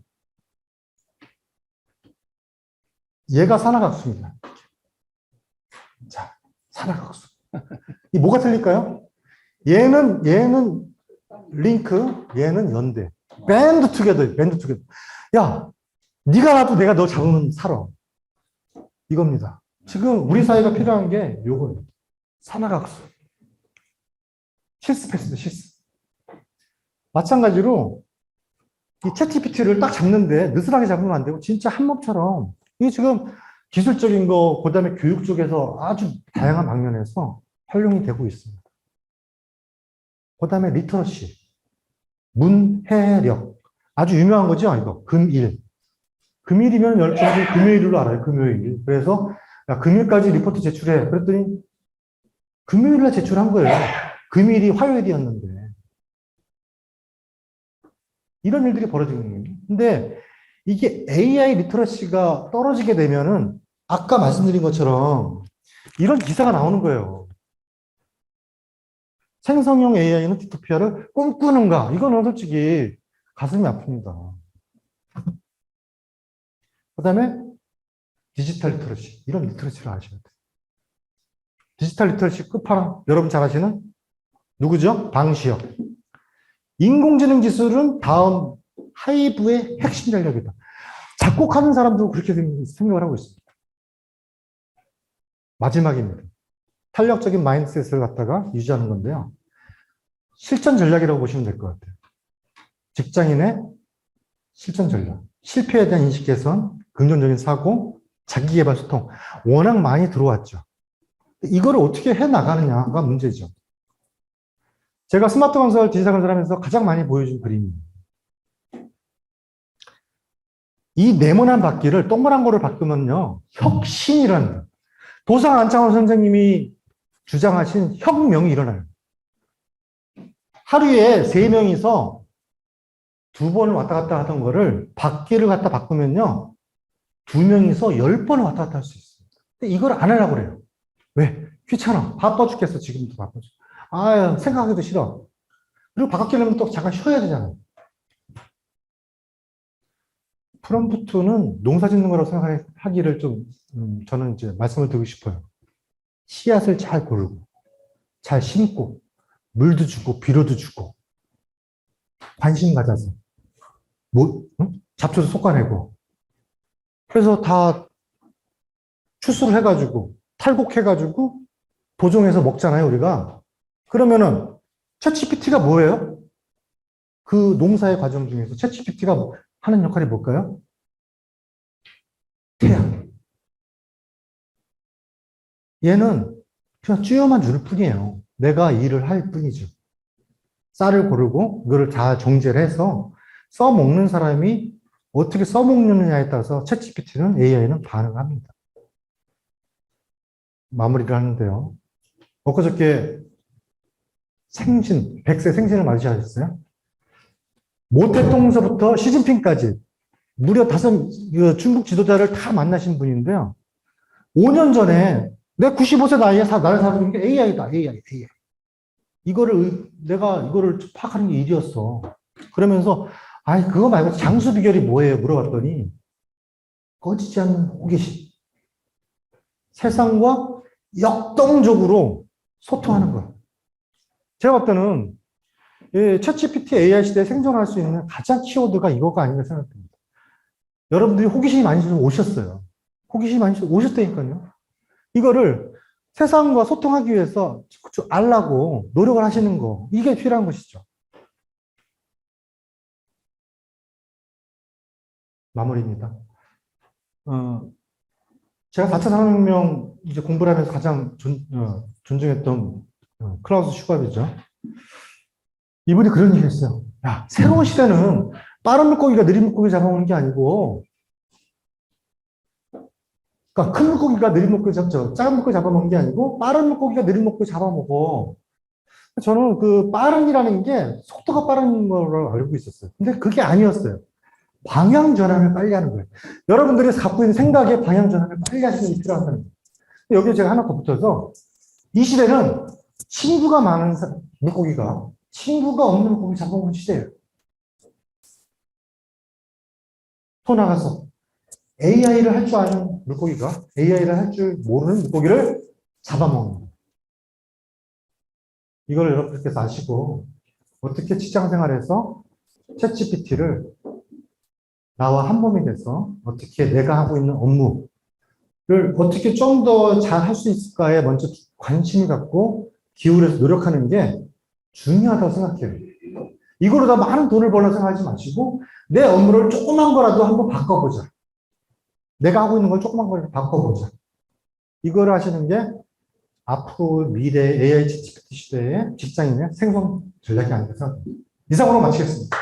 얘가 산악 악수입니다. 자, 산악 악수. 이 뭐가 틀릴까요? 얘는 링크, 얘는 연대. 밴드 투게더. 야, 네가 놔도 내가 너 잡으면 살아. 이겁니다. 지금 우리 사회가 필요한 게 요거예요. 산악학수. 실습했습니다. 실습. 마찬가지로 이 챗GPT를 딱 잡는데 느슨하게 잡으면 안 되고 진짜 한몸처럼 이게 지금 기술적인 거, 그 다음에 교육 쪽에서 아주 다양한 방면에서 활용이 되고 있습니다. 그 다음에 리터러시, 문해력. 아주 유명한 거죠, 이거. 금일. 금일이면 열정이 금요일로 알아요, 금요일. 그래서, 야, 금요일까지 리포트 제출해. 그랬더니, 금요일날 제출한 거예요. 금일이 화요일이었는데. 이런 일들이 벌어지는 거예요. 근데, 이게 AI 리터러시가 떨어지게 되면은, 아까 말씀드린 것처럼, 이런 기사가 나오는 거예요. 생성형 AI는 디토피아를 꿈꾸는가? 이거는 솔직히 가슴이 아픕니다. 그 다음에 디지털 리터러시. 이런 리터러시를 아셔야 돼요. 디지털 리터러시 끝판왕. 여러분 잘 아시는? 누구죠? 방시혁. 인공지능 기술은 다음 하이브의 핵심 전략이다. 작곡하는 사람도 그렇게 생각을 하고 있습니다. 마지막입니다. 탄력적인 마인드셋을 갖다가 유지하는 건데요. 실전 전략이라고 보시면 될 것 같아요. 직장인의 실전 전략. 실패에 대한 인식 개선, 긍정적인 사고, 자기개발 소통. 워낙 많이 들어왔죠. 이거를 어떻게 해나가느냐가 문제죠. 제가 스마트 건설, 디지털 건설하면서 가장 많이 보여준 그림이에요. 이 네모난 바퀴를 동그란 거를 바꾸면요. 혁신이라는 도상 안창호 선생님이 주장하신 혁명이 일어나요. 하루에 3명이서 2번을 왔다 갔다 하던 거를 바퀴를 갖다 바꾸면요. 2명이서 10번을 왔다 갔다 할 수 있어요. 근데 이걸 안 하려고 그래요. 왜? 귀찮아. 바빠 죽겠어. 지금도 바빠 죽겠어. 아, 생각하기도 싫어. 그리고 바뀌려면 또 잠깐 쉬어야 되잖아요. 프롬프트는 농사 짓는 거라고 생각하기를 좀, 저는 이제 말씀을 드리고 싶어요. 씨앗을 잘 고르고, 잘 심고, 물도 주고, 비료도 주고, 관심 가져서, 잡초도 솎아내고, 그래서 다 추수를 해가지고, 탈곡해가지고, 보종해서 먹잖아요, 우리가. 그러면은, 챗GPT가 뭐예요? 그 농사의 과정 중에서 챗GPT가 하는 역할이 뭘까요? 태양. 얘는 그냥 쥐어만 줄 뿐이에요. 내가 일을 할 뿐이죠. 쌀을 고르고 그거를 다 정제를 해서 써먹는 사람이 어떻게 써먹느냐에 따라서 챗GPT는 AI는 반응합니다. 마무리를 하는데요. 엊그저께 100세 생신을 맞이하셨어요? 모 대통령서부터 시진핑까지 무려 5 중국 지도자를 다 만나신 분인데요. 5년 전에 내 95세 나이에 나를 살아보는 게 AI다, AI. 내가 이거를 파악하는 게 일이었어. 그러면서, 그거 말고 장수 비결이 뭐예요? 물어봤더니, 꺼지지 않는 호기심. 세상과 역동적으로 소통하는 거예요. 제가 볼 때는, 챗GPT AI 시대에 생존할 수 있는 가장 키워드가 이거가 아닌가 생각합니다. 여러분들이 호기심이 많이 오셨어요. 호기심이 많이 오셨다니까요. 이거를 세상과 소통하기 위해서 알라고 노력을 하시는 거, 이게 필요한 것이죠. 마무리입니다. 제가 4차 산업혁명 이제 공부를 하면서 가장 존중했던 클라우스 슈밥이죠. 이분이 그런 얘기 했어요. 야, 새로운 시대는 빠른 물고기가 느린 물고기 잡아오는 게 아니고, 그러니까 큰 물고기가 느린 물고기 잡죠. 작은 물고기 잡아먹는 게 아니고 빠른 물고기가 느린 물고기 잡아먹어. 저는 그 빠른이라는 게 속도가 빠른 걸로 알고 있었어요. 근데 그게 아니었어요. 방향 전환을 빨리 하는 거예요. 여러분들이 갖고 있는 생각의 방향 전환을 빨리 하시는 게 필요하다는 거예요. 여기에 제가 하나 더 붙여서 이 시대는 친구가 많은 물고기가 친구가 없는 물고기 잡아먹는 시대예요. 또 나가서 AI를 할 줄 아는 물고기가 AI를 할 줄 모르는 물고기를 잡아먹는 거예요. 이걸 여러분들께서 아시고 어떻게 직장 생활에서 챗GPT를 나와 한 몸이 돼서 어떻게 내가 하고 있는 업무를 어떻게 좀 더 잘 할 수 있을까에 먼저 관심을 갖고 기울여서 노력하는 게 중요하다고 생각해요. 이거로 다 많은 돈을 벌려고 생각하지 마시고 내 업무를 조그만 거라도 한번 바꿔보자. 내가 하고 있는 걸 조그만 거라도 바꿔보자. 이걸 하시는 게 앞으로 미래 AI 챗GPT 시대의 직장인의 생존 전략이 아닐까 생각합니다. 이상으로 마치겠습니다.